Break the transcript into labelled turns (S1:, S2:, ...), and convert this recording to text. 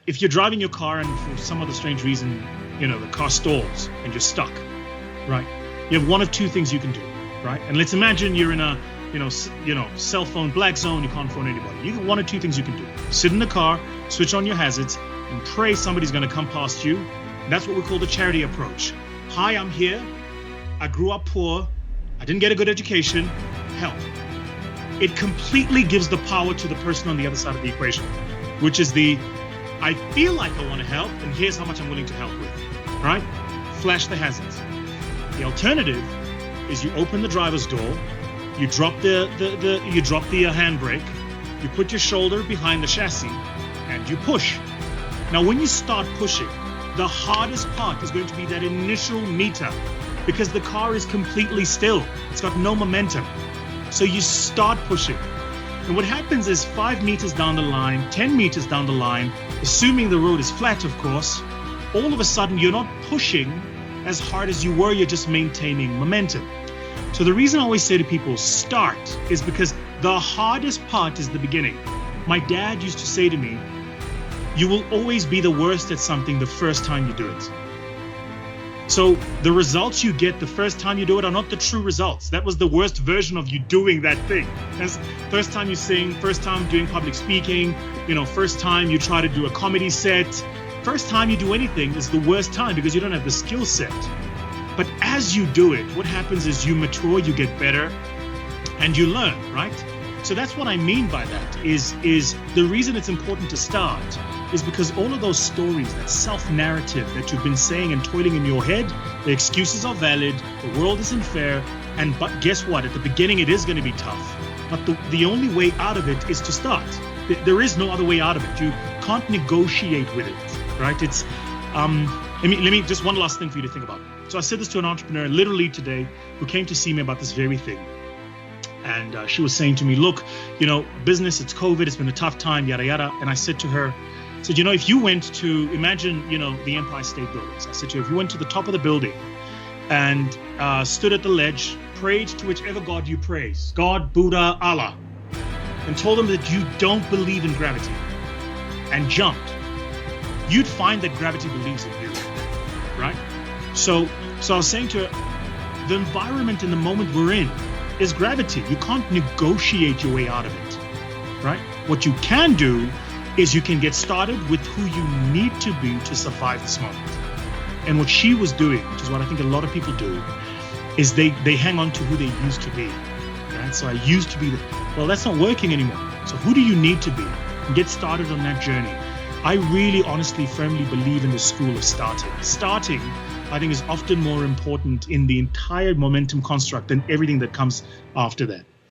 S1: if you're driving your car and for some other strange reason, the car stalls and you're stuck, right? You have one of two things you can do, right? And let's imagine you're in a, cell phone black zone, you can't phone anybody. You have one of two things you can do. Sit in the car, switch on your hazards, and pray somebody's going to come past you. And that's what we call the charity approach. Hi, I'm here. I grew up poor. I didn't get a good education. Help. It completely gives the power to the person on the other side of the equation, which is I feel like I want to help, and here's how much I'm willing to help with, right? Flash the hazards. The alternative is you open the driver's door, you drop the handbrake, you put your shoulder behind the chassis, and you push. Now, when you start pushing, the hardest part is going to be that initial meter, because the car is completely still. It's got no momentum. So you start pushing. And what happens is 5 meters down the line, 10 meters down the line, assuming the road is flat, of course, all of a sudden you're not pushing as hard as you were, you're just maintaining momentum. So the reason I always say to people, start, is because the hardest part is the beginning. My dad used to say to me, you will always be the worst at something the first time you do it. So the results you get the first time you do it are not the true results. That was the worst version of you doing that thing. As first time you sing, first time doing public speaking, first time you try to do a comedy set, first time you do anything is the worst time because you don't have the skill set. But as you do it, what happens is you mature, you get better, and you learn, right? So that's what I mean by that is the reason it's important to start is because all of those stories, that self-narrative that you've been saying and toiling in your head, the excuses are valid, the world isn't fair, but guess what? At the beginning, it is going to be tough. But the only way out of it is to start. There is no other way out of it. You can't negotiate with it, right? It's let me just one last thing for you to think about. So I said this to an entrepreneur literally today who came to see me about this very thing. And she was saying to me, look, business, it's COVID, it's been a tough time, yada, yada. And I said to her, if you went to, imagine, the Empire State Buildings. I said to her, if you went to the top of the building and stood at the ledge, prayed to whichever God you praise, God, Buddha, Allah, and told them that you don't believe in gravity and jumped, you'd find that gravity believes in you, right? So I was saying to her, the environment in the moment we're in is gravity. You can't negotiate your way out of it, right? What you can do is you can get started with who you need to be to survive this moment. And what she was doing, which is what I think a lot of people do, is they hang on to who they used to be, right? So I used to be well, that's not working anymore. So who do you need to be? And get started on that journey. I really, honestly, firmly believe in the school of starting. Starting, I think, is often more important in the entire momentum construct than everything that comes after that.